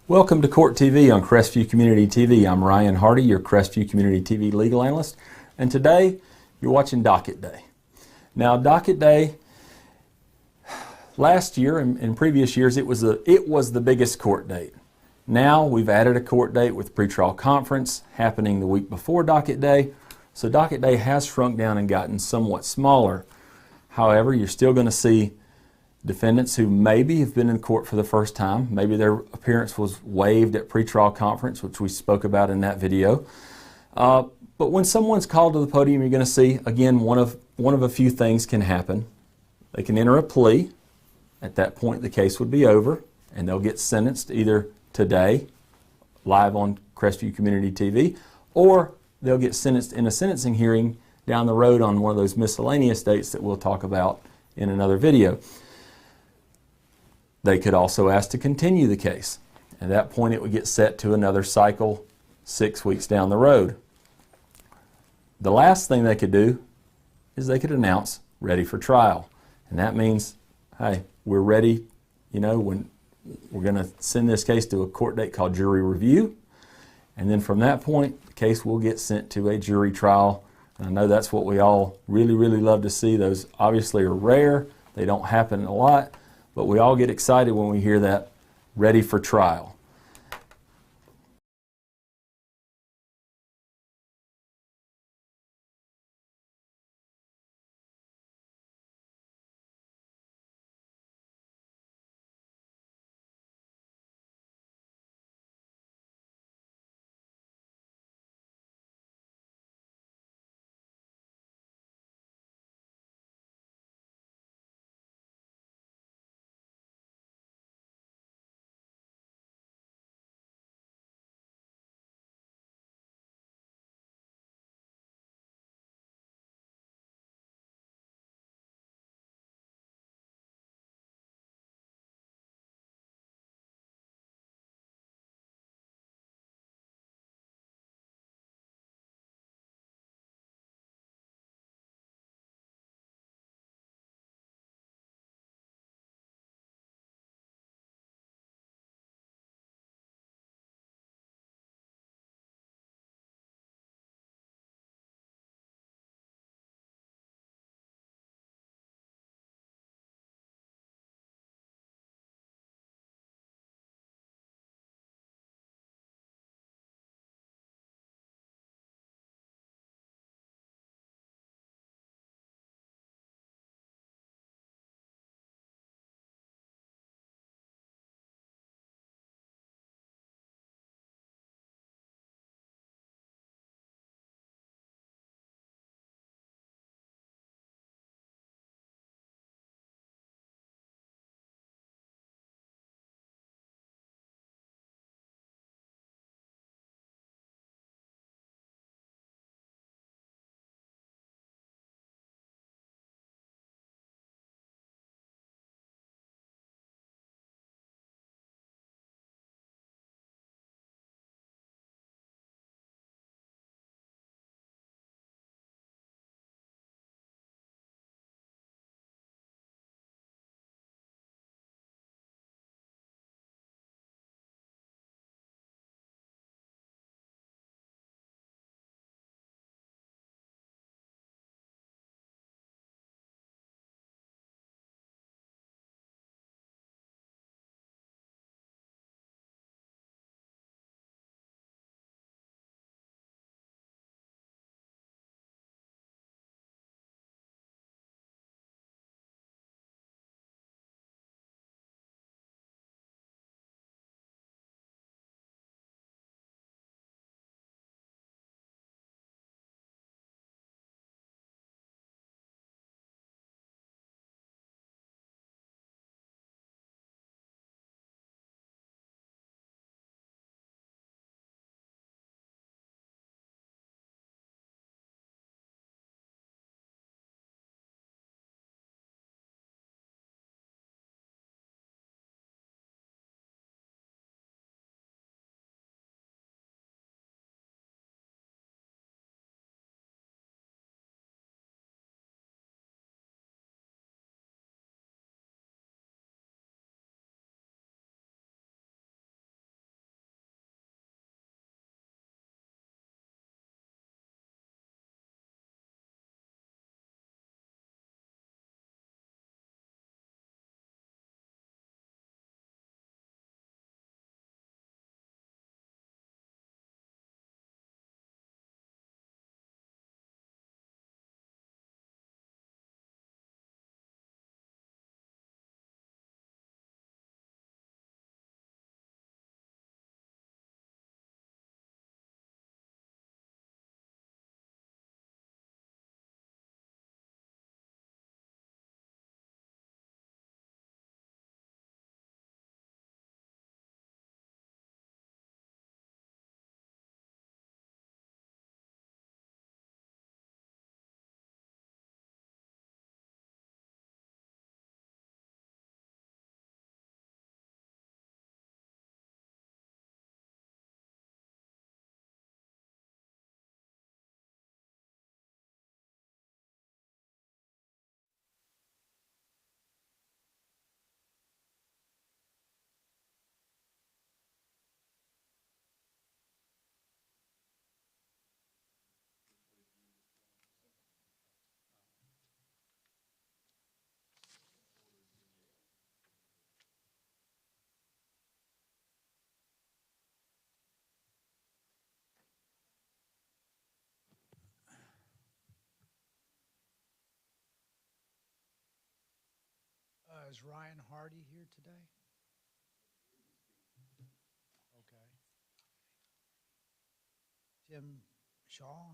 Welcome to Court TV on Crestview Community TV. I'm Ryan Hardy, your Crestview Community TV legal analyst, and today you're watching Docket Day. Now, Docket Day, last year and in previous years, it was the biggest court date. Now we've added a court date with pretrial conference happening the week before Docket Day, so Docket Day has shrunk down and gotten somewhat smaller. However, you're still going to see defendants who maybe have been in court for the first time. Maybe their appearance was waived at pretrial conference, which we spoke about in that video. But when someone's called to the podium, you're going to see, again, one of a few things can happen. They can enter a plea. At that point, the case would be over, and they'll get sentenced either today, live on Crestview Community TV, or they'll get sentenced in a sentencing hearing down the road on one of those miscellaneous dates that we'll talk about in another video. They could also ask to continue the case. At that point, it would get set to another cycle 6 weeks down the road. The last thing they could do is they could announce ready for trial. And that means, hey, we're ready, when we're going to send this case to a court date called jury review. And then from that point, the case will get sent to a jury trial. And I know that's what we all really, really love to see. Those obviously are rare. They don't happen a lot. But we all get excited when we hear that, ready for trial. Is Ryan Hardy here today? Okay. Tim Shaw,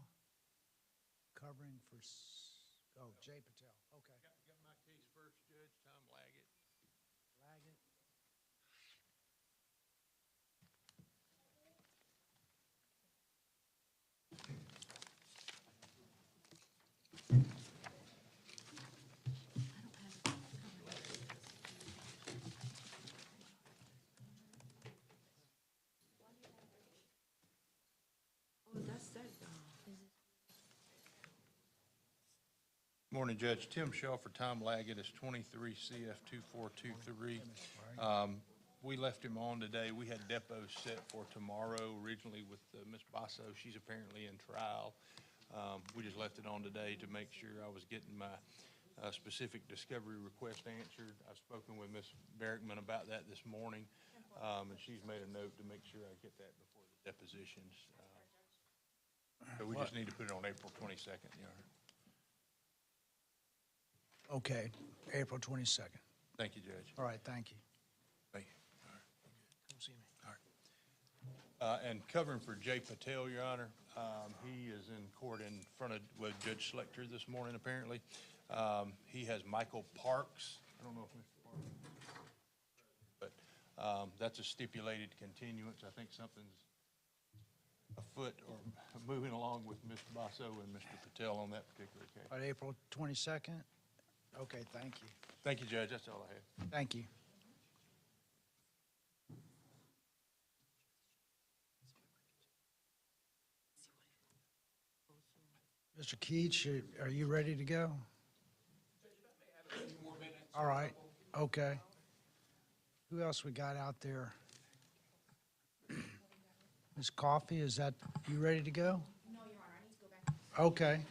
covering for, Jay Patel. Okay. Got my case first, Judge. Tom Laggett. Laggett. Morning, Judge. Tim Shaw for Tom Laggett is 23 CF 2423. We left him on today. We had depots set for tomorrow originally with Ms. Basso. She's apparently in trial. We just left it on today to make sure I was getting my specific discovery request answered. I've spoken with Ms. Barrickman about that this morning, and she's made a note to make sure I get that before the depositions. So we just need to put it on April 22nd, Your Honor. Okay, April 22nd. Thank you, Judge. All right, thank you. Thank you. All right. Come see me. All right. And covering for Jay Patel, Your Honor, he is in court in front of Judge Schlechter this morning, apparently. He has Michael Parks. I don't know if Mr. Parks, but that's a stipulated continuance. I think something's afoot or moving along with Mr. Basso and Mr. Patel on that particular case. All right, April 22nd? Okay, thank you. Thank you, Judge. That's all I have. Thank you. Mr. Keach, are you ready to go? All right, okay. Who else we got out there? Ms. Coffey, is that, you ready to go? No, Your Honor, I need to go back. Okay.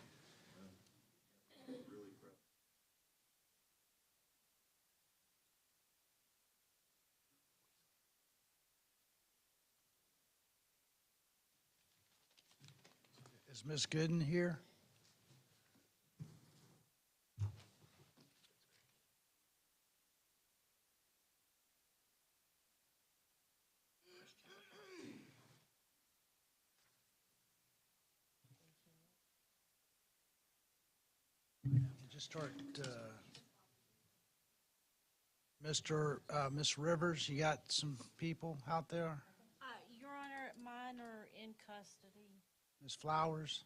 Is Ms. Gooden here? Just start, Miss Rivers, you got some people out there? Your Honor, mine are in custody. Ms. Flowers?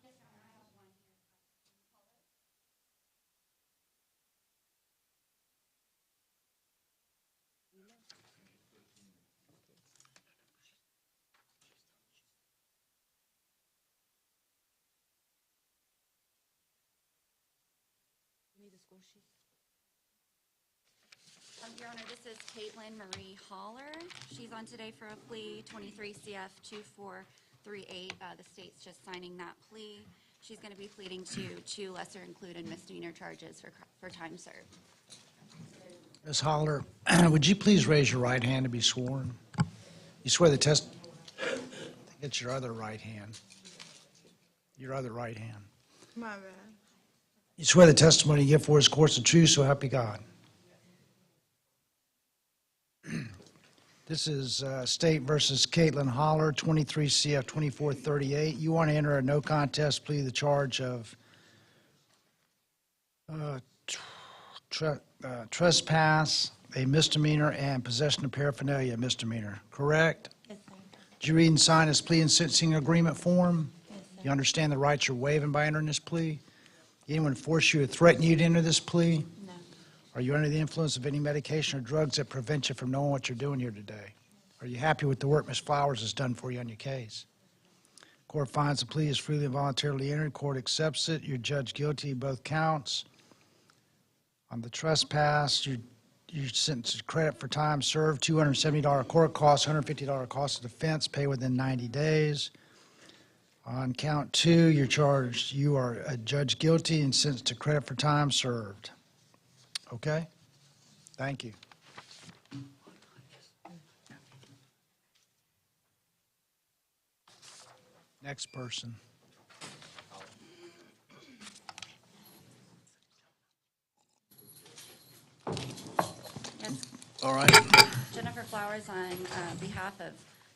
You need the score sheet? Your Honor, this is Caitlin Marie Holler. She's on today for a plea, 23 CF 2438. The state's just signing that plea. She's going to be pleading to 2 lesser included misdemeanor charges for time served. Ms. Holler, would you please raise your right hand to be sworn? You swear the test, I think it's your other right hand. Your other right hand. My bad. You swear the testimony you give for is course of truth, so help you God. This is State versus Caitlin Holler, 23 CF 2438. You want to enter a no contest plea to the charge of trespass, a misdemeanor, and possession of paraphernalia, a misdemeanor, correct? Yes, sir. Did you read and sign this plea and sentencing agreement form? Yes, sir. You understand the rights you're waiving by entering this plea? Anyone force you or threaten you to enter this plea? No. Are you under the influence of any medication or drugs that prevent you from knowing what you're doing here today? Are you happy with the work Ms. Flowers has done for you on your case? Court finds the plea is freely and voluntarily entered. Court accepts it. You're judged guilty of both counts. On the trespass, you're sentenced to credit for time served, $270 court costs, $150 cost of defense, pay within 90 days. On count 2, you're charged, you are judged guilty and sentenced to credit for time served. Okay? Thank you. Next person. All right. Jennifer Flowers on behalf of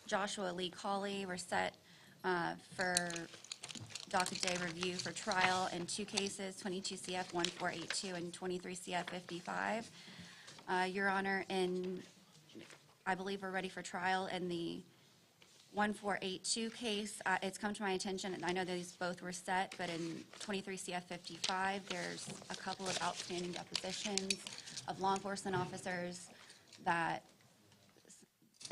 Joshua Lee Colley. We're set for docket day review for trial in two cases, 22 CF 1482 and 23 CF 55. Your Honor, I believe we're ready for trial in the 1482 case. It's come to my attention, and I know these both were set, but in 23 CF 55, there's a couple of outstanding depositions of law enforcement officers that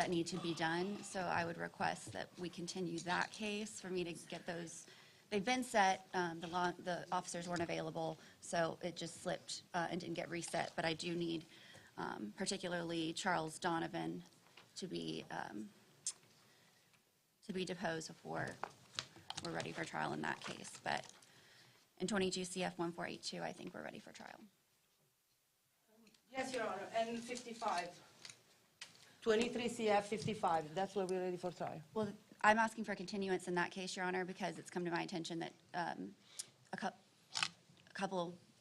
need to be done. So I would request that we continue that case for me to get those. They've been set. The officers weren't available, so it just slipped and didn't get reset. But I do need, particularly Charles Donovan, to be deposed before we're ready for trial in that case. But in 22 CF 1482, I think we're ready for trial. Yes, Your Honor, and 55. 23 CF 55, that's where we're ready for trial. Well, I'm asking for continuance in that case, Your Honor, because it's come to my attention that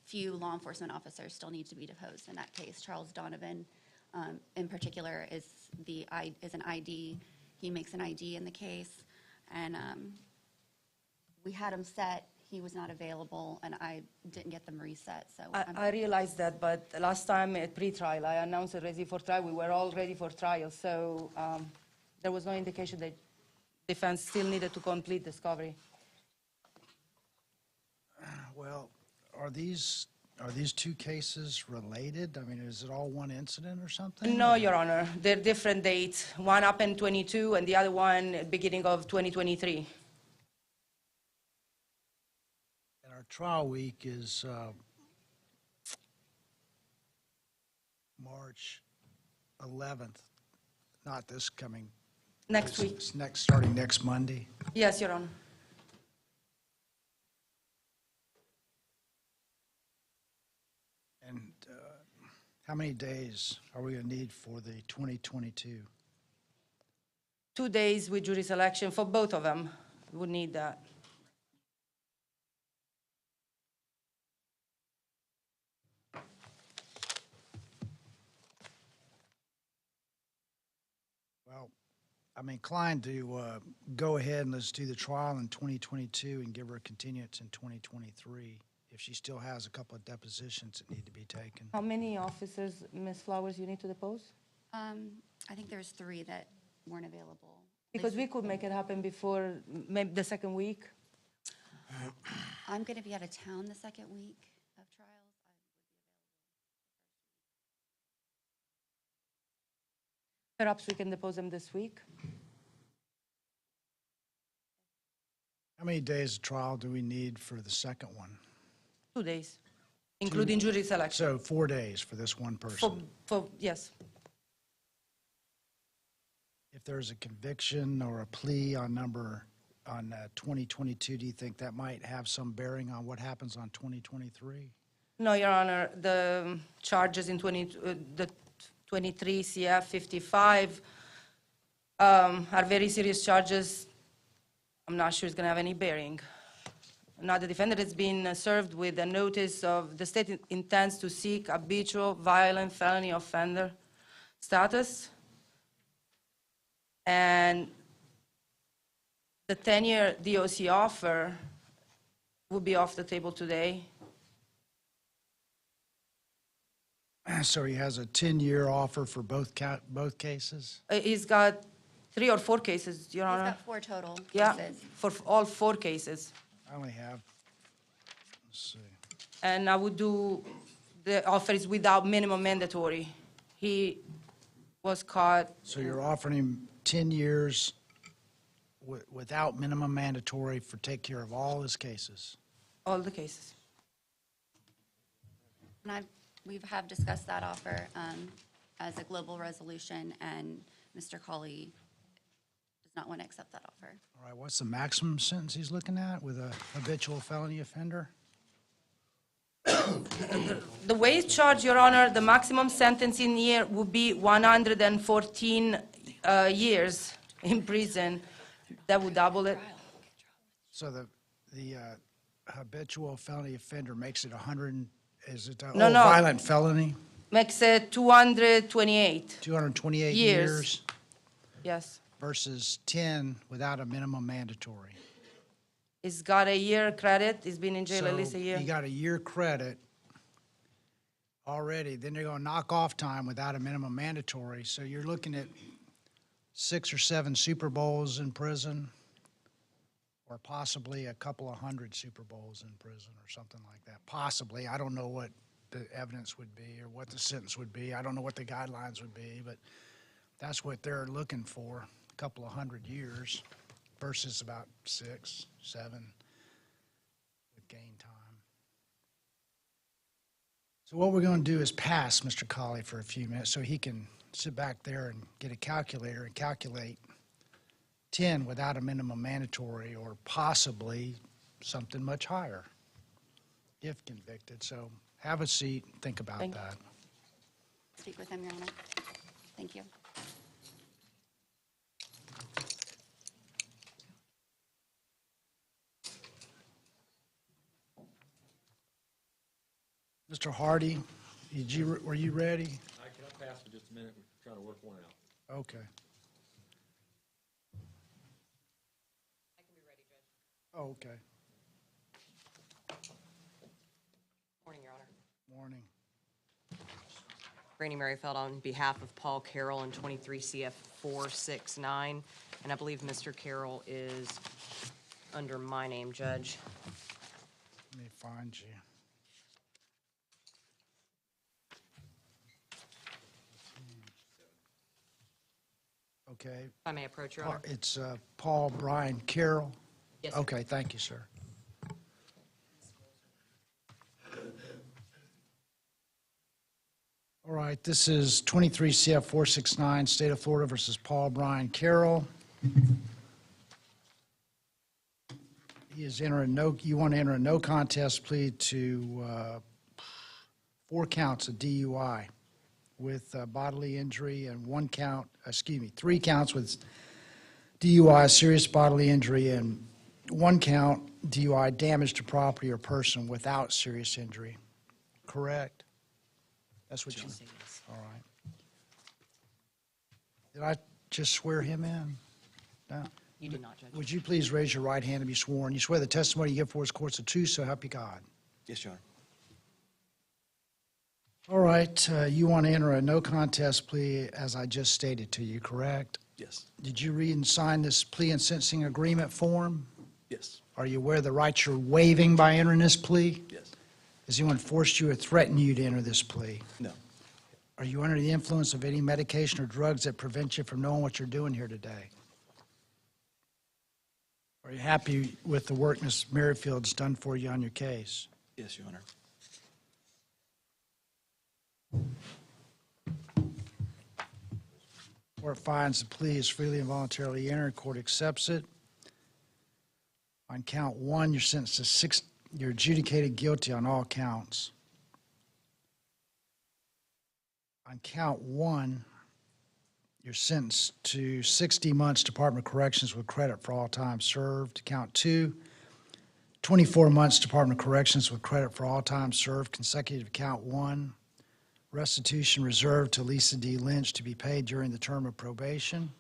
few law enforcement officers still need to be deposed in that case. Charles Donovan, in particular, is an ID. He makes an ID in the case, and we had him set. He was not available, and I didn't get them reset. So I realized that, but last time at pre-trial, I announced it ready for trial. We were all ready for trial, so there was no indication that defense still needed to complete discovery. Well, are these two cases related? I mean, is it all one incident or something? No, Your Honor, they're different dates. One up in 22, and the other one beginning of 2023. And our trial week is March 11th, not this coming. Next week. It's starting next Monday. Yes, Your Honor. And how many days are we going to need for the 2022? 2 days with jury selection for both of them. We would need that. Well, I'm inclined to go ahead and let's do the trial in 2022 and give her a continuance in 2023 if she still has a couple of depositions that need to be taken. How many officers, Ms. Flowers, you need to depose? I think there's 3 that weren't available. Because we could make it happen before maybe the second week. I'm going to be out of town the second week of trials. Perhaps we can depose them this week. How many days of trial do we need for the second one? 2 days, including jury selection. So 4 days for this one person. Yes. If there's a conviction or a plea on 2022, do you think that might have some bearing on what happens on 2023? No, Your Honor, the charges in the 23 CF 55 are very serious charges. I'm not sure it's going to have any bearing. Now, the defendant has been served with a notice of the state intends to seek habitual violent felony offender status. And the 10-year DOC offer will be off the table today. So he has a 10-year offer for both cases? He's got 3 or 4 cases, Your He's Honor. got 4 total Yeah, cases. for all 4 cases. I only have, let's see. And I would do the offers without minimum mandatory. He was caught. So you're offering him 10 years without minimum mandatory for take care of all his cases? All the cases. And we have discussed that offer as a global resolution, and Mr. Colley does not want to accept that offer. All right, what's the maximum sentence he's looking at with a habitual felony offender? The way it's charged, Your Honor, the maximum sentence in year would be 114 years in prison. That would double it. So the habitual felony offender makes it 100, is it a No, no. violent felony? makes it 228. 228 Years. years Yes. versus 10 without a minimum mandatory. He's got a year credit. He's been in jail at least a year. You got a year credit already, then they're gonna knock off time without a minimum mandatory, so you're looking at 6 or 7 Super Bowls in prison, or possibly a couple of hundred Super Bowls in prison, or something like that. Possibly, I don't know what the evidence would be, or what the sentence would be, I don't know what the guidelines would be, but that's what they're looking for, a couple of hundred years versus about 6, 7 with gain time. So what we're going to do is pass Mr. Colley for a few minutes so he can sit back there and get a calculator and calculate 10 without a minimum mandatory, or possibly something much higher if convicted. So have a seat and think about Thank you. that. Speak with him, Your Honor. Thank you. Mr. Hardy, were you ready? I can pass for just a minute. We're trying to work one out. Okay. I can be ready, Judge. Oh, okay. Morning, Your Honor. Morning. Brandy Merrifield on behalf of Paul Carroll in 23 CF 469, and I believe Mr. Carroll is under my name, Judge. Let me find you. Okay. If I may approach, Your Honor. It's Paul Brian Carroll? Yes, sir. Okay, thank you, sir. All right, this is 23 CF 469, State of Florida versus Paul Brian Carroll. He is entering you want to enter a no contest plea to 4 counts of DUI with bodily injury and 3 counts with DUI, serious bodily injury, and 1 count DUI, damage to property or person without serious injury. Correct? That's what you, Say yes. all right. Did I just swear him in? No? You did not, Judge. Would you please raise your right hand and be sworn? You swear the testimony you give for his court's the truth, so help you God. Yes, Your Honor. All right, you want to enter a no contest plea as I just stated to you, correct? Yes. Did you read and sign this plea and sentencing agreement form? Yes. Are you aware of the rights you're waiving by entering this plea? Yes. Has anyone forced you or threatened you to enter this plea? No. Are you under the influence of any medication or drugs that prevent you from knowing what you're doing here today? Are you happy with the work Ms. Merrifield's done for you on your case? Yes, Your Honor. Court finds the plea is freely and voluntarily entered. Court accepts it. On count 1, you're sentenced to 6. You're adjudicated guilty on all counts. On count 1, you're sentenced to 60 months Department of Corrections with credit for all time served. Count 2, 24 months Department of Corrections with credit for all time served, consecutive to count 1. Restitution reserved to Lisa D. Lynch to be paid during the term of probation.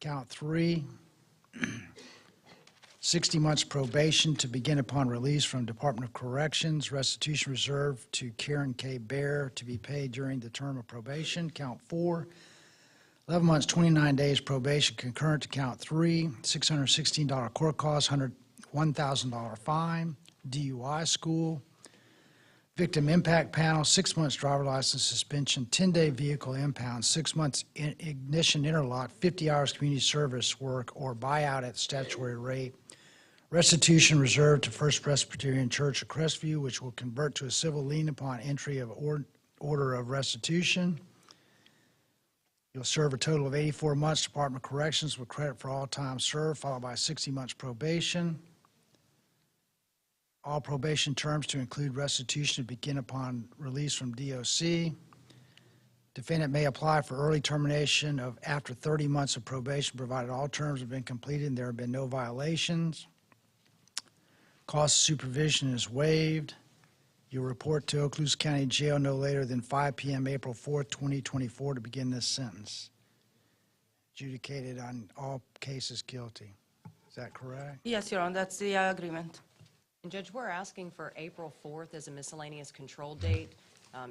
Count 3, 60 months probation to begin upon release from Department of Corrections. Restitution reserved to Karen K. Bear to be paid during the term of probation. Count 4, 11 months, 29 days probation concurrent to count 3, $616 court costs, $1,000 fine, DUI school, victim impact panel, 6 months driver license suspension, 10-day vehicle impound, 6 months ignition interlock, 50 hours community service work or buyout at statutory rate. Restitution reserved to First Presbyterian Church of Crestview, which will convert to a civil lien upon entry of order of restitution. You'll serve a total of 84 months Department of Corrections with credit for all time served, followed by 60 months probation. All probation terms to include restitution to begin upon release from DOC. Defendant may apply for early termination of after 30 months of probation, provided all terms have been completed and there have been no violations. Cost of supervision is waived. You'll report to Okaloosa County Jail no later than 5 p.m. April 4th, 2024 to begin this sentence. Adjudicated on all cases guilty. Is that correct? Yes, Your Honor, that's the agreement. And Judge, we're asking for April 4th as a miscellaneous control date.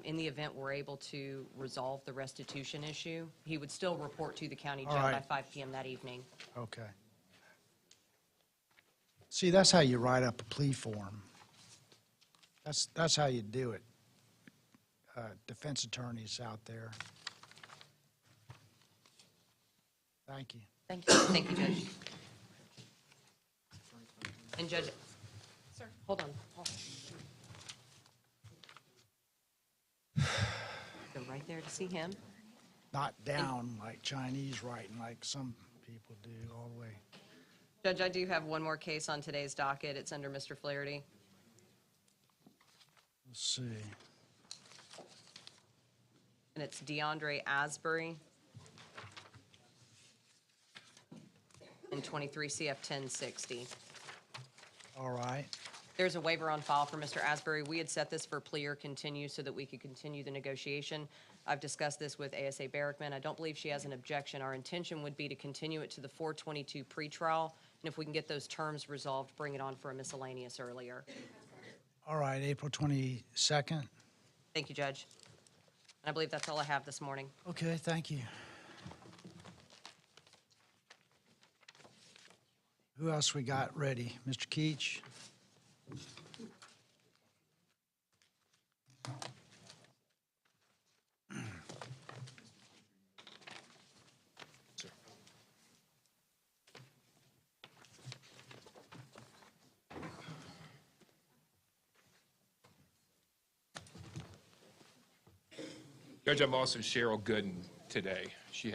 In the event we're able to resolve the restitution issue, he would still report to the county All jail by right. 5 p.m. that evening. Okay. See, that's how you write up a plea form. That's how you do it. Defense attorneys out there. Thank you. Thank you. Thank you, Judge. And Judge, sir, hold on. Go right there to see him. Not down like Chinese writing like some people do all the way. Judge, I do have one more case on today's docket. It's under Mr. Flaherty. Let's see. And it's DeAndre Asbury in 23 CF 1060. All right. There's a waiver on file for Mr. Asbury. We had set this for plea or continue so that we could continue the negotiation. I've discussed this with ASA Barrickman. I don't believe she has an objection. Our intention would be to continue it to the 422 pretrial, and if we can get those terms resolved, bring it on for a miscellaneous earlier. All right, April 22nd. Thank you, Judge. And I believe that's all I have this morning. Okay, thank you. Who else we got ready? Mr. Keach? Judge, I'm also Cheryl Gooden today.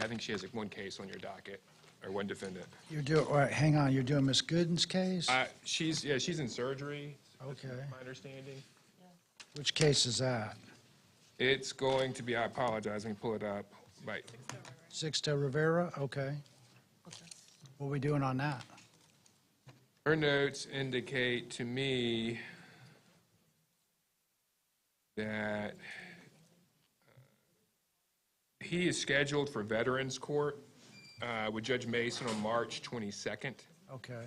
I think she has one case on your docket, or one defendant. You're doing, all right, hang on, you're doing Miss Gooden's case? She's in surgery. Okay. My understanding. Which case is that? It's going to be, I apologize, let me pull it up. Right. Sixta Rivera? Okay. What are we doing on that? Her notes indicate to me that he is scheduled for Veterans Court with Judge Mason on March 22nd. Okay.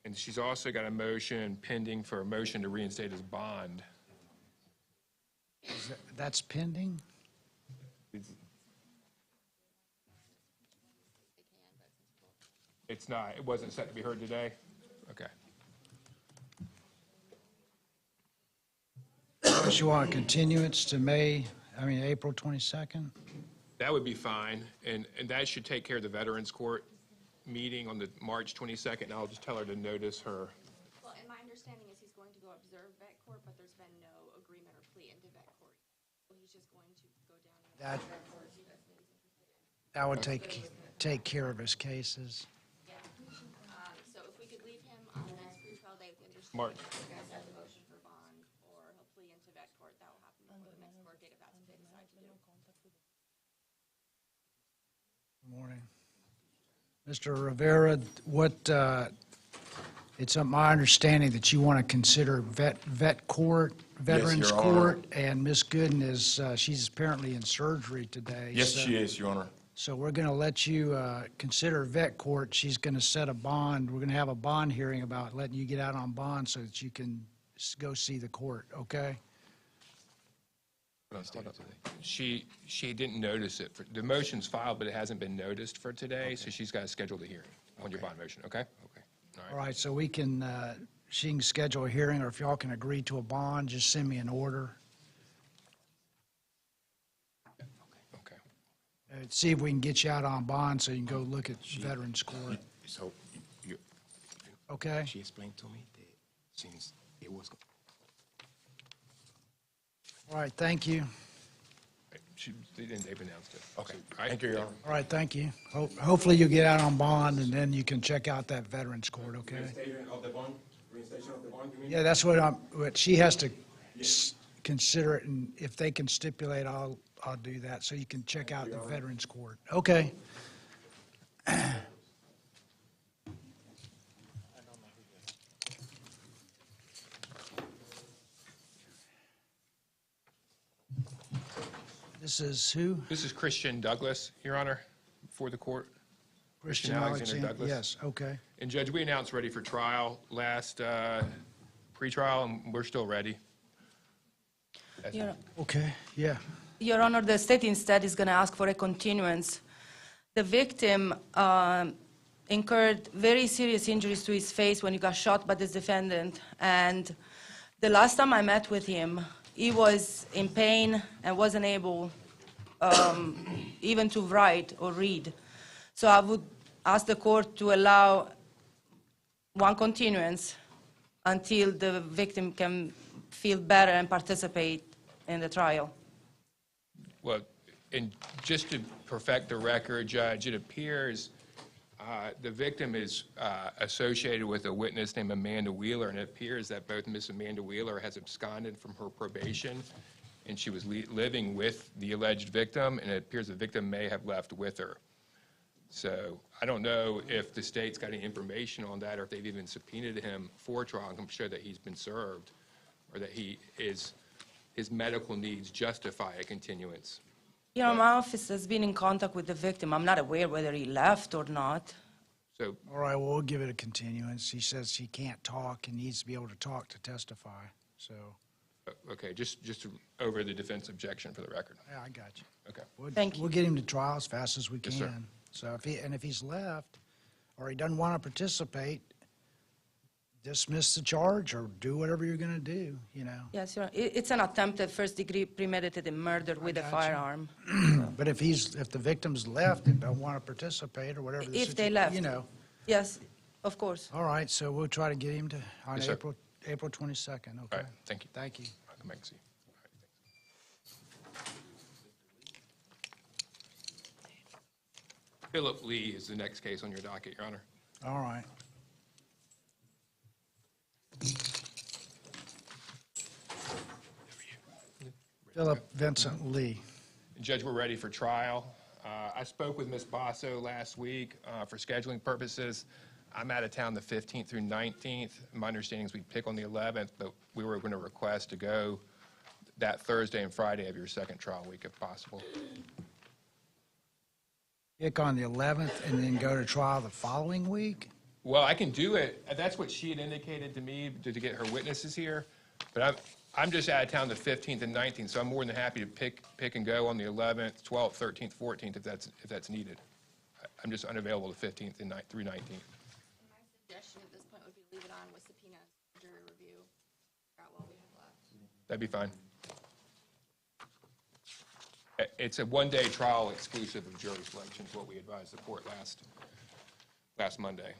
And she's also got a motion pending for a motion to reinstate his bond. That's pending? It's not, it wasn't set to be heard today? Okay. Unless you want a continuance to April 22nd? That would be fine, and that should take care of the Veterans Court meeting on the March 22nd, and I'll just tell her to notice her. Well, and my understanding is he's going to go observe vet court, but there's been no agreement or plea into vet court. So he's just going to go down and vet court. You guys may be interested in. That would take care of his cases. Yeah. So if we could leave him on the next pretrial date with interest, March. if you guys have the motion for bond, or he'll plea into vet court, that will happen before the next court date if that's what they decide to do. Good morning. Mr. Rivera, it's my understanding that you want to consider Veterans Your Honor. Court, and Ms. Gooden is, she's apparently in surgery today. Yes, so- she is, Your Honor. So we're going to let you consider vet court. She's going to set a bond. We're going to have a bond hearing about letting you get out on bond so that you can go see the court, okay? She didn't notice it. The motion's filed, but it hasn't been noticed for today, so she's got to schedule the hearing on your bond motion, okay? Okay. All right, so we can, she can schedule a hearing, or if y'all can agree to a bond, just send me an order. Okay. See if we can get you out on bond so you can go look at Veterans Court, So okay? she explained to me that since it was All right, thank you. They've announced it. okay. All right. Thank you, Your Honor. All right, thank you. Hopefully you'll get out on bond, and then you can check out that Veterans Court, okay? Reinstation of the bond, reinstation of the bond, you mean? Yeah, that's what she has to consider it, and if they can stipulate, I'll do that, so you can check out the Veterans Court. Okay. This is who? This is Christian Douglas, Your Honor, for the court. Christian Alexander Alexander. Douglas. Yes, okay. And Judge, we announced ready for trial last pretrial, and we're still ready. Your Okay, yeah. Your Honor, the state instead is going to ask for a continuance. The victim incurred very serious injuries to his face when he got shot by this defendant. And the last time I met with him, he was in pain and wasn't able even to write or read. So I would ask the court to allow one continuance until the victim can feel better and participate in the trial. Well, and just to perfect the record, Judge, it appears the victim is associated with a witness named Amanda Wheeler, and it appears that both Miss Amanda Wheeler has absconded from her probation, and she was living with the alleged victim, and it appears the victim may have left with her. So I don't know if the state's got any information on that, or if they've even subpoenaed him for trial. I'm sure that he's been served, or that his medical needs justify a continuance. You know, my office has been in contact with the victim. I'm not aware whether he left or not. So, All right, well, we'll give it a continuance. He says he can't talk and needs to be able to talk to testify, so, okay, just over the defense objection for the record. yeah, I got you. Okay. Thank you. We'll get him to trial as fast as we Yes, sir. can. So if he's left, or he doesn't want to participate, dismiss the charge or do whatever you're going to do, you know. Yes, Your Honor. It's an attempted first-degree premeditated murder with a got you. firearm. But if the victim's left and don't want to participate or whatever the If they situ- left. you know. Yes, of course. All right, so we'll try to get him to, on Yes, sir. April 22nd, okay? All right, thank you. Thank you. I'll come back and see you. Philip Lee is the next case on your docket, Your Honor. All right. Philip Vincent Lee. Judge, we're ready for trial. I spoke with Ms. Basso last week for scheduling purposes. I'm out of town the 15th through 19th. My understanding is we pick on the 11th, but we were going to request to go that Thursday and Friday of your second trial week if possible. Pick on the 11th and then go to trial the following week? Well, I can do it. That's what she had indicated to me to get her witnesses here. But I'm just out of town the 15th and 19th, so I'm more than happy to pick and go on the 11th, 12th, 13th, 14th if that's needed. I'm just unavailable the 15th and through 19th. My suggestion at this point would be leave it on with subpoena jury review. Figure out what we have left. That'd be fine. It's a one-day trial exclusive of jury selection, is what we advised the court last Monday.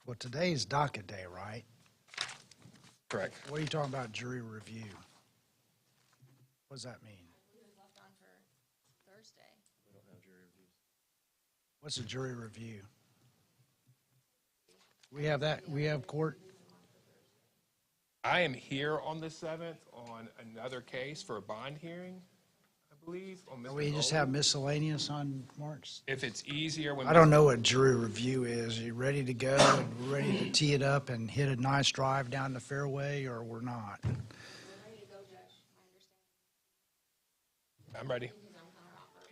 Well, today is docket day, right? Correct. What are you talking about jury review? What does that mean? It was left on for Thursday. What's a jury review? We have that, we have court? I am here on the 7th on another case for a bond hearing, I believe. On Mr. We just Holler. have miscellaneous on March? If it's easier when. I don't know what jury review is. Are you ready to go and ready to tee it up and hit a nice drive down the fairway, or we're not? We're ready to go, Judge. My understanding. I'm ready.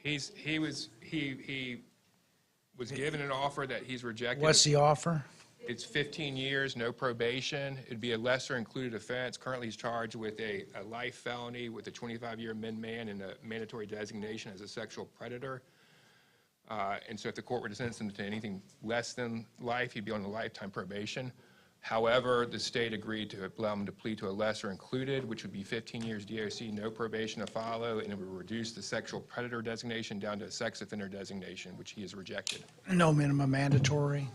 He was given an offer that he's rejected. What's the offer? It's 15 years, no probation. It'd be a lesser included offense. Currently, he's charged with a life felony with a 25-year min-man and a mandatory designation as a sexual predator. And so if the court were to sentence him to anything less than life, he'd be on a lifetime probation. However, the state agreed to allow him to plead to a lesser included, which would be 15 years DOC, no probation to follow, and it would reduce the sexual predator designation down to a sex offender designation, which he has rejected. No minimum mandatory?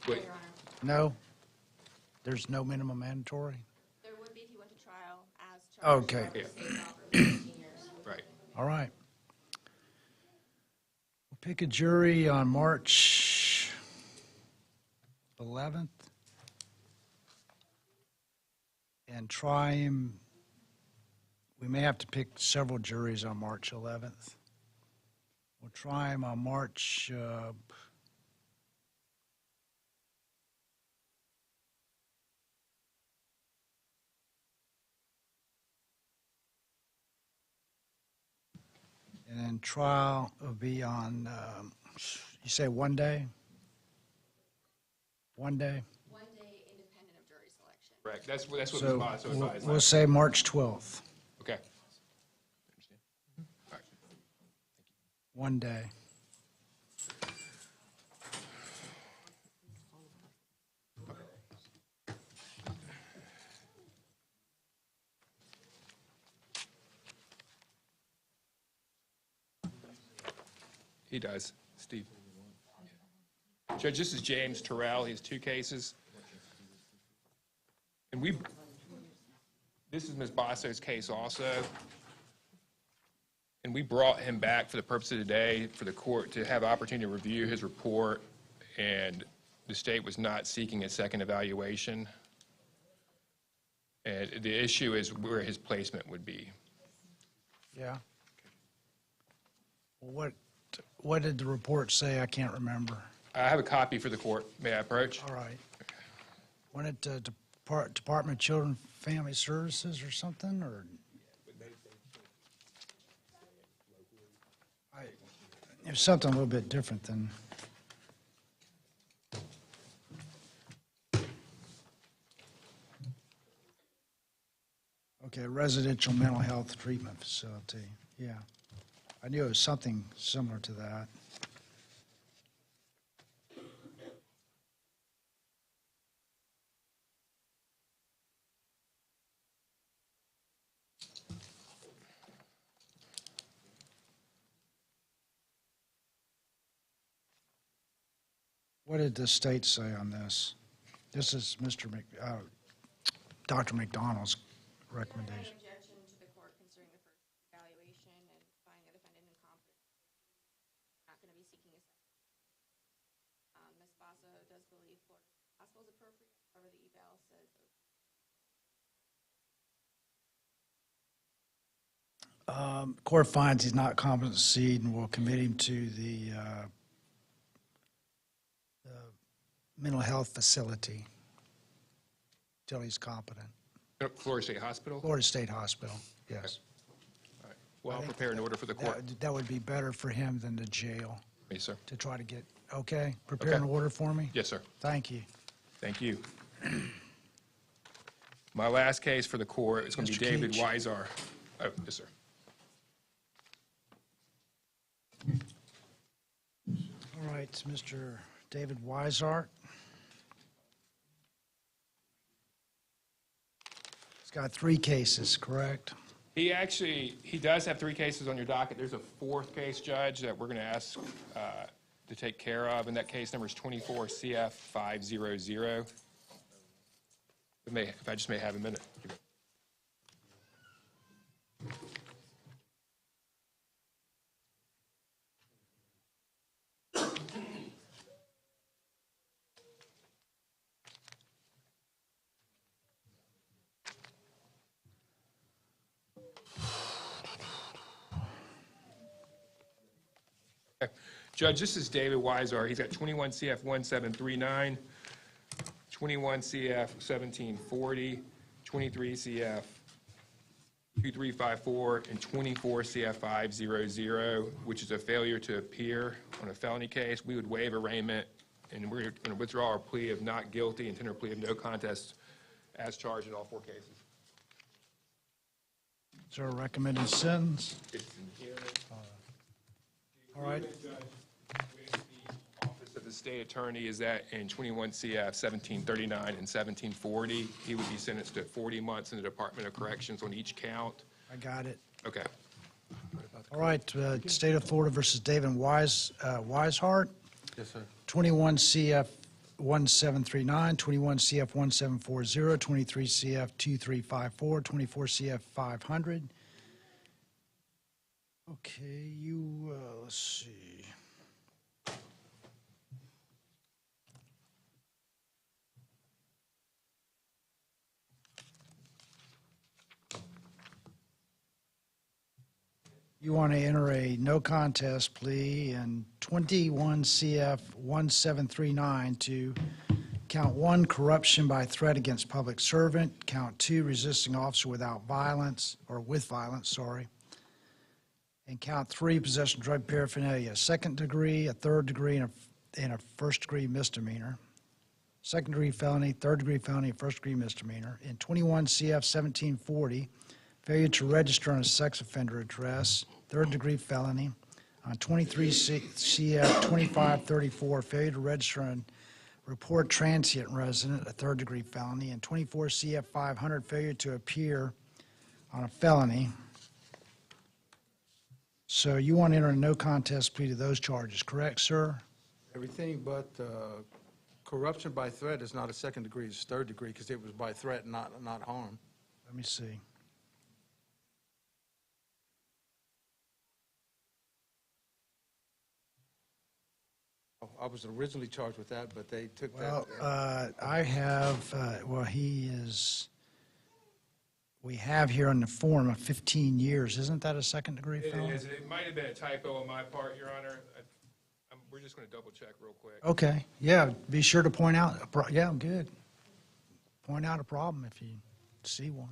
But Your Honor, No? There's no minimum mandatory? there would be if he went to trial as charged. Okay. However, the state's offer was 15 years. right. All right. We'll pick a jury on March 11th and try him. We may have to pick several juries on March 11th. We'll try him on March And trial will be on, you say one day? One day? 1 day independent of jury selection. Correct. That's what Ms. So Bosco we'll- advised. we'll say March 12th, Okay. All right. 1 day. He does, Steve. Judge, this is James Terrell. He has 2 cases. And this is Ms. Bosso's case also. And we brought him back for the purpose of today for the court to have opportunity to review his report, and the state was not seeking a second evaluation. And the issue is where his placement would be. Yeah. What did the report say? I can't remember. I have a copy for the court. May I approach? All right. Wasn't it Department of Children and Family Services or something, or? It was something a little bit different than. Okay, residential mental health treatment facility, yeah. I knew it was something similar to that. What did the state say on this? This is Dr. McDonald's recommendation. Objection to the court considering the first evaluation and finding a defendant incompetent. Not going to be seeking a second. Ms. Basso does believe Florida Hospital is appropriate, however the eval says. Court finds he's not competent to proceed and will commit him to the mental health facility till he's competent. Florida State Hospital? Florida State Hospital, yes. All right. Well, I'll prepare an order for the court. That would be better for him than the jail Yes, sir. to try to get, okay? Prepare an Okay. order for me? Yes, sir. Thank you. Thank you. My last case for the court is going to be Mr. David Keach. Wisart. Oh, yes, sir. All right, Mr. David Wisart. He's got 3 cases, correct? He does have 3 cases on your docket. There's a 4th case, Judge, that we're going to ask to take care of, and that case number is 24 CF 500. If I just may have a minute. Judge, this is David Wisart. He's got 21 CF 1739, 21 CF 1740, 23 CF 2354, and 24 CF 500, which is a failure to appear on a felony case. We would waive arraignment, and we're going to withdraw our plea of not guilty and tender a plea of no contest as charged in all 4 cases. Is there a recommended sentence? It's in here. All right. With the Office of the State Attorney is that in 21 CF 1739 and 1740, he would be sentenced to 40 months in the Department of Corrections on each count. I got it. Okay. All right, State of Florida versus David Wisart. Yes, sir. 21 CF 1739, 21 CF 1740, 23 CF 2354, 24 CF 500. Okay, let's see. You want to enter a no contest plea in 21 CF 1739 to count 1, corruption by threat against public servant, count 2, resisting officer without violence, or with violence, sorry. In count 3, possession of drug paraphernalia, second degree, a third degree, and a first degree misdemeanor. Second degree felony, third degree felony, first degree misdemeanor. In 21 CF 1740, failure to register on a sex offender address, third degree felony. On 23 CF 2534, failure to register and report transient resident, a third degree felony. And 24 CF 500, failure to appear on a felony. So you want to enter a no contest plea to those charges, correct, sir? Everything but corruption by threat is not a second degree, it's third degree, because it was by threat, not harm. Let me see. I was originally charged with that, but they took Well, that. I have, we have here on the form of 15 years. Isn't that a second degree felony? It might have been a typo on my part, Your Honor. We're just going to double check real quick. Okay, yeah, be sure to point out, yeah, good. Point out a problem if you see one.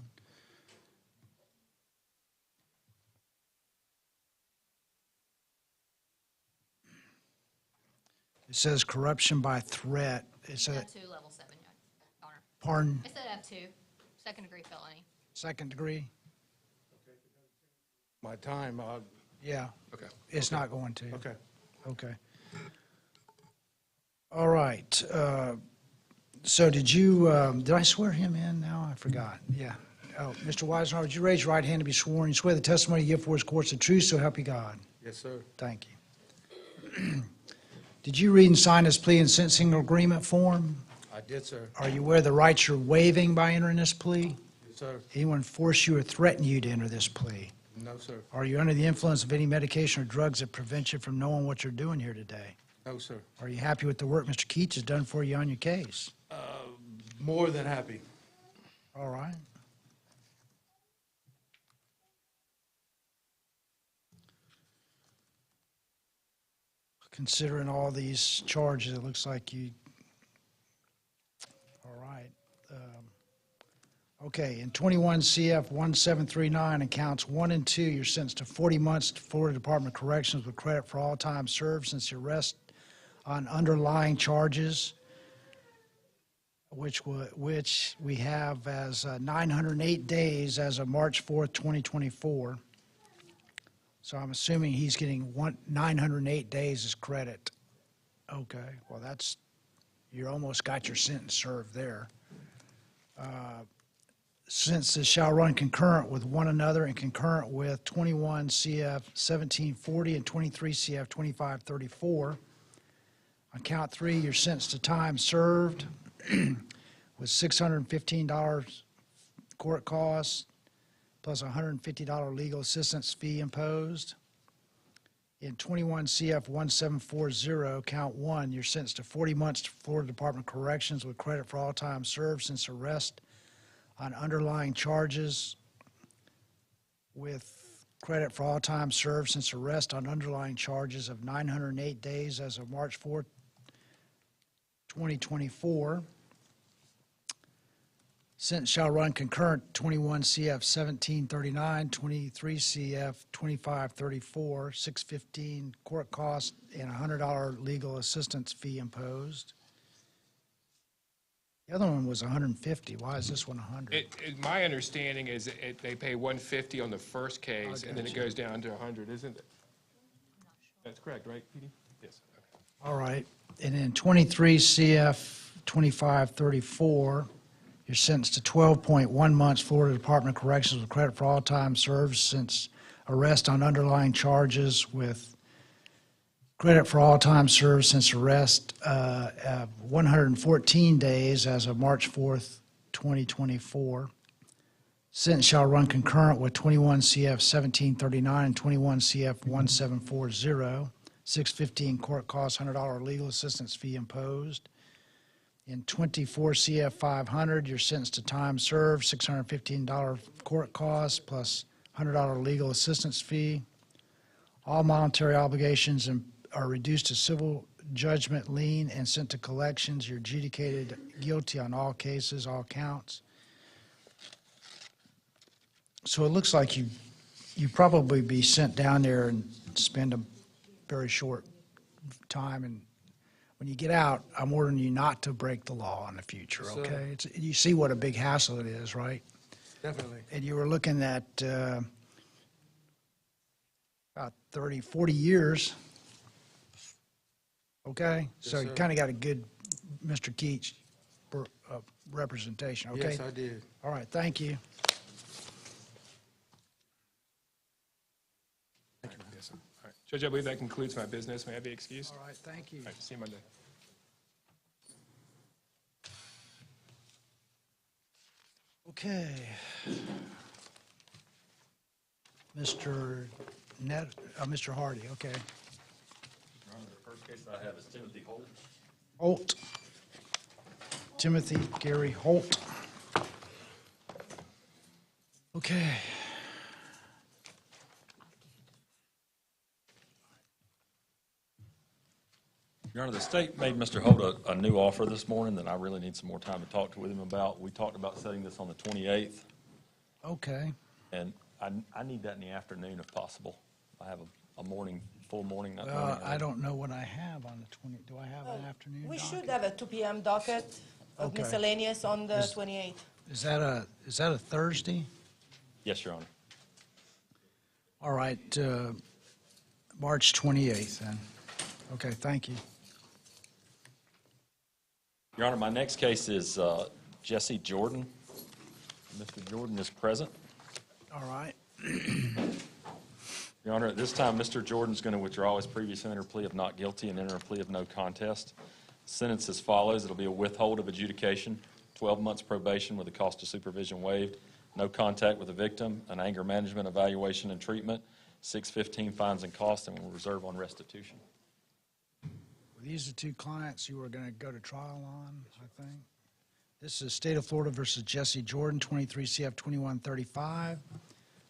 It says corruption by threat. It says, F2, level 7, Your Honor. pardon, It said F2, second degree felony. second degree? My time, Yeah, Okay. it's not going to. okay. Okay. All right. So did you, did I swear him in now? I forgot. Yeah. Oh, Mr. Weisenhower, would you raise your right hand to be sworn? You swear the testimony you give for his court's the truth, so help you God. Yes, sir. Thank you. Did you read and sign this plea and sentencing agreement form? I did, sir. Are you aware of the rights you're waiving by entering this plea? Yes, sir. Anyone force you or threaten you to enter this plea? No, sir. Are you under the influence of any medication or drugs that prevent you from knowing what you're doing here today? No, sir. Are you happy with the work Mr. Keats has done for you on your case? More than happy. All right. Considering all these charges, it looks like you, all right. Okay, in 21 CF 1739 and counts 1 and 2, you're sentenced to 40 months to Florida Department of Corrections with credit for all time served since the arrest on underlying charges, which we have as 908 days as of March 4th, 2024. So I'm assuming he's getting 908 days as credit. Okay, well that's, you almost got your sentence served there. Sentences shall run concurrent with one another and concurrent with 21 CF 1740 and 23 CF 2534. On count 3, you're sentenced to time served with $615 court costs plus $150 legal assistance fee imposed. In 21 CF 1740, count 1, you're sentenced to 40 months to Florida Department of Corrections with credit for all time served since arrest on underlying charges, with credit for all time served since arrest on underlying charges of 908 days as of March 4th, 2024. Sentence shall run concurrent 21 CF 1739, 23 CF 2534, $615 court cost, and $100 legal assistance fee imposed. The other one was $150. Why is this one $100? My understanding is they pay $150 on the first case, and then it gotcha. goes down to $100, isn't it? That's correct, right, Petey? Yes. Okay. All right. And then 23 CF 2534, you're sentenced to 12.1 months Florida Department of Corrections with credit for all time served since arrest on underlying charges, with credit for all time served since arrest 114 days as of March 4th, 2024. Sentence shall run concurrent with 21 CF 1739 and 21 CF 1740. $615 court costs, $100 legal assistance fee imposed. In 24 CF 500, you're sentenced to time served, $615 court costs plus $100 legal assistance fee. All monetary obligations are reduced to civil judgment lien and sent to collections. You're adjudicated guilty on all cases, all counts. So it looks like you you probably be sent down there and spend a very short time, and when you get out, I'm ordering you not to break the law in the future, Yes, sir. okay? You see what a big hassle it is, right? Definitely. And you were looking at about 30, 40 years, okay? Yes, So you sir. kind of got a good Mr. Keats representation, okay? Yes, I did. All right, thank you. Yes, sir. All right. Judge, I believe that concludes my business. May I be excused? All right, thank you. All right, see you Monday. Okay. Mr. Hardy, okay. Your Honor, the first case I have is Timothy Holt. Holt. Timothy Gary Holt. Okay. Your Honor, the state made Mr. Holt a new offer this morning that I really need some more time to talk with him about. We talked about setting this on the 28th, Okay. and I need that in the afternoon if possible. I have a morning, full morning, not Well, morning. I don't know what I have on the 20, do I have an afternoon We should docket? have a 2 PM docket of Okay. miscellaneous on the Is- 28th. Is that a Thursday? Yes, Your Honor. All right, March 28th then. Okay, thank you. Your Honor, my next case is Jesse Jordan. Mr. Jordan is present. All right. Your Honor, at this time, Mr. Jordan's going to withdraw his previous entered plea of not guilty and enter a plea of no contest. Sentence as follows. It'll be a withhold of adjudication, 12 months probation with the cost of supervision waived, no contact with the victim, an anger management evaluation and treatment, 615 fines and costs, and will reserve on restitution. Well, these are two clients you were going to go to trial on, I think. This is State of Florida versus Jesse Jordan, 23 CF 2135.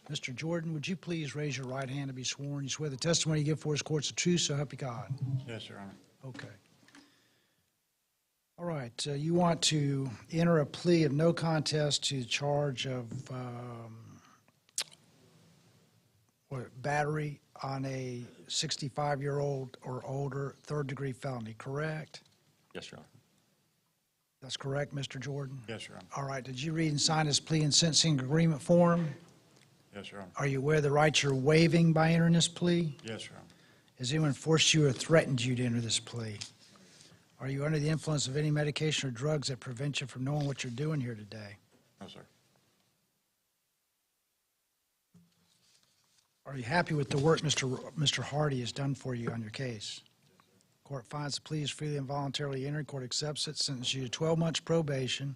Mr. Jordan, would you please raise your right hand to be sworn? You swear the testimony you give for his court's the truth, so help you God. Yes, Your Honor. Okay. All right, you want to enter a plea of no contest to the charge of battery on a 65-year-old or older third-degree felony, correct? Yes, Your Honor. That's correct, Mr. Jordan? Yes, Your Honor. All right, did you read and sign this plea and sentencing agreement form? Yes, Your Honor. Are you aware of the rights you're waiving by entering this plea? Yes, Your Honor. Has anyone forced you or threatened you to enter this plea? Are you under the influence of any medication or drugs that prevent you from knowing what you're doing here today? No, sir. Are you happy with the work Mr. Hardy has done for you on your case? Court finds the plea is freely and voluntarily entered. Court accepts it, sentences you to 12 months probation.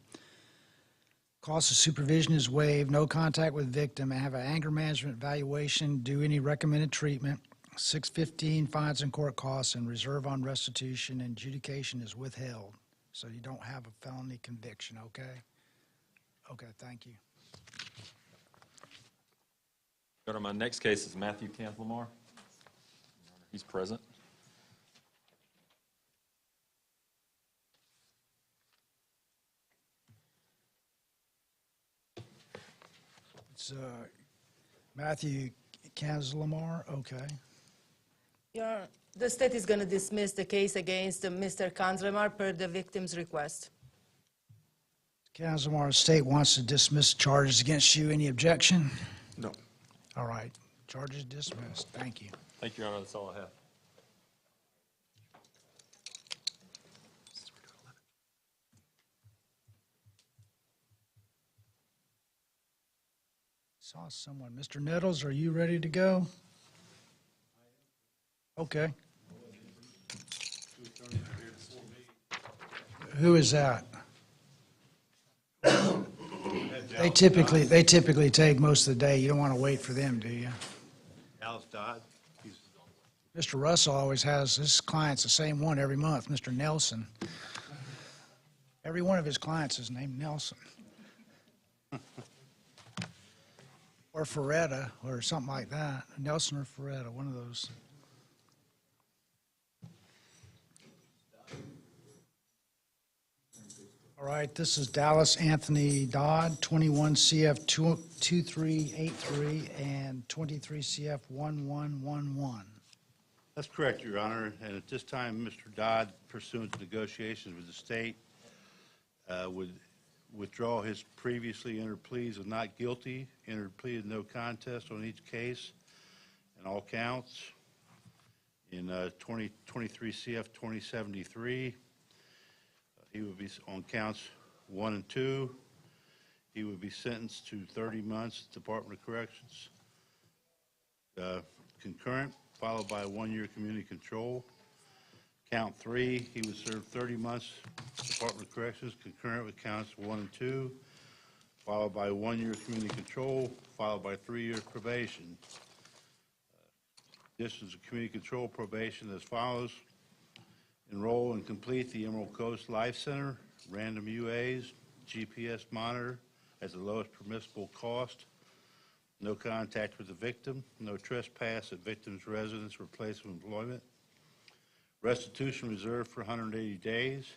Cost of supervision is waived, no contact with victim, and have an anger management evaluation, do any recommended treatment, 615 fines and court costs, and reserve on restitution, and adjudication is withheld. So you don't have a felony conviction, okay? Okay, thank you. Your Honor, my next case is Matthew Cathlemar. He's present. It's Matthew Cathlemar, okay. The state is going to dismiss the case against Mr. Kanzlemar per the victim's request. Cathlemar State wants to dismiss charges against you. Any objection? No. All right, charges dismissed. Thank you. Thank you, Your Honor. That's all I have. Saw someone. Mr. Nettles, are you ready to go? Okay. Who is that? They typically take most of the day. You don't want to wait for them, do you? Alice Dodd. Mr. Russell always has his clients the same one every month, Mr. Nelson. Every one of his clients is named Nelson. Or Ferretta, or something like that. Nelson or Ferretta, one of those. All right, this is Dallas Anthony Dodd, 21 CF 2383 and 23 CF 1111. That's correct, Your Honor. And at this time, Mr. Dodd, pursuant to negotiations with the state, would withdraw his previously entered pleas of not guilty, entered plea of no contest on each case and all counts. In 2023 CF 2073, he would be on counts 1 and 2. He would be sentenced to 30 months Department of Corrections concurrent, followed by a 1-year community control. Count 3, he would serve 30 months Department of Corrections concurrent with counts 1 and 2, followed by 1-year community control, followed by 3 years probation. Distance of community control probation as follows. Enroll and complete the Emerald Coast Life Center, random UAs, GPS monitor at the lowest permissible cost. No contact with the victim, no trespass at victim's residence or place of employment. Restitution reserved for 180 days.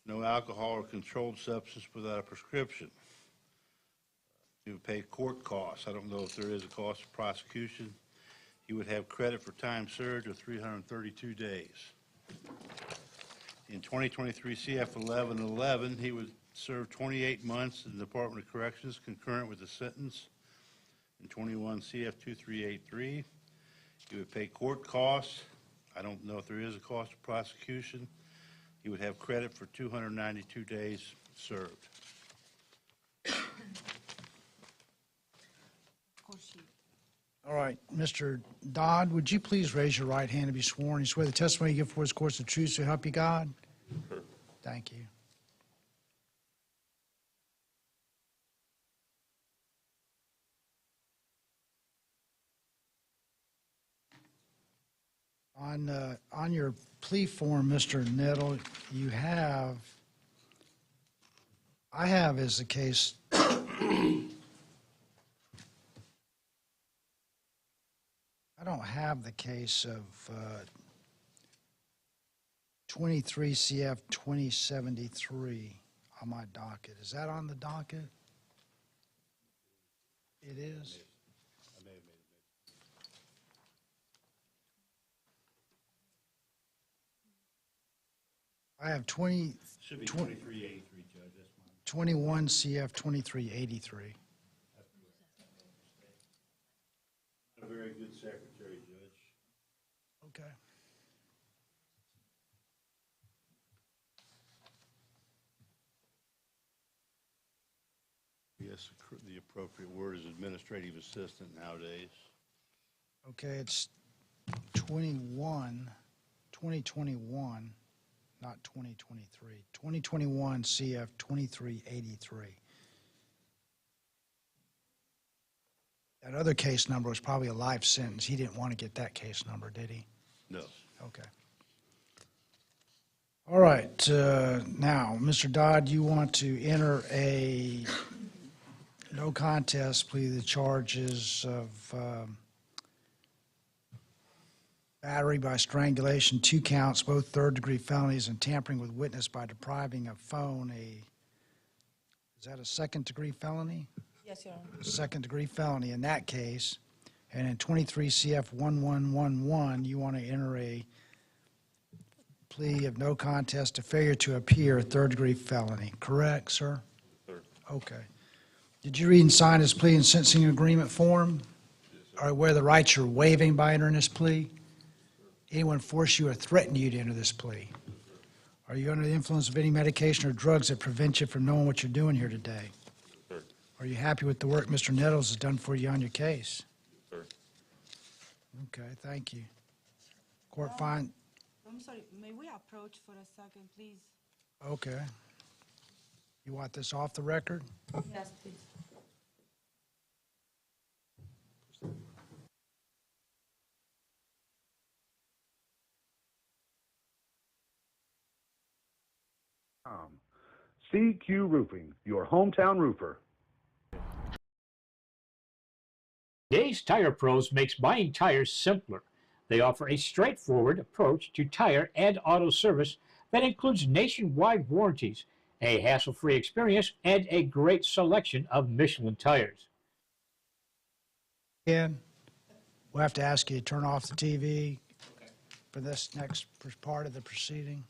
No alcohol or controlled substance without a prescription. He would pay court costs. I don't know if there is a cost of prosecution. He would have credit for time served of 332 days. In 2023 CF 1111, he would serve 28 months in the Department of Corrections concurrent with the sentence. In 21 CF 2383, he would pay court costs. I don't know if there is a cost of prosecution. He would have credit for 292 days served. All right, Mr. Dodd, would you please raise your right hand and be sworn? You swear the testimony you give before this court is the truth, so help you God? Sure. Thank you. On your plea form, Mr. Nettle, you have, I have as the case, I don't have the case of 23 CF 2073 on my docket. Is that on the docket? It is? I may have made a I have 20, Should be 2383, Judge. That's mine. 21 CF 2383. A very good secretary, Judge. Okay. Yes, the appropriate word is administrative assistant nowadays. Okay, it's 2021, not 2023. 2021 CF 2383. That other case number was probably a life sentence. He didn't want to get that case number, did he? No. Okay. All right, now, Mr. Dodd, you want to enter a no contest plea to the charges of battery by strangulation, 2 counts, both third-degree felonies, and tampering with witness by depriving a phone. Is that a second-degree felony? Yes, Your Honor. Second-degree felony in that case. And in 23 CF 1111, you want to enter a plea of no contest to failure to appear, third-degree felony. Correct, sir? Sir. Okay. Did you read and sign this plea and sentencing agreement form? Or where the rights you're waiving by entering this plea? Anyone force you or threaten you to enter this plea? Are you under the influence of any medication or drugs that prevent you from knowing what you're doing here today? Sir. Are you happy with the work Mr. Nettles has done for you on your case? Sir. Okay, thank you. Court find, I'm sorry, may we approach for a second, please? okay. You want this off the record? Yes, please. CQ Roofing, your hometown roofer. Days Tire Pros makes buying tires simpler. They offer a straightforward approach to tire and auto service that includes nationwide warranties a hassle-free experience, and a great selection of Michelin tires. Again, we'll have to ask you to turn off the TV for this next part of the proceeding.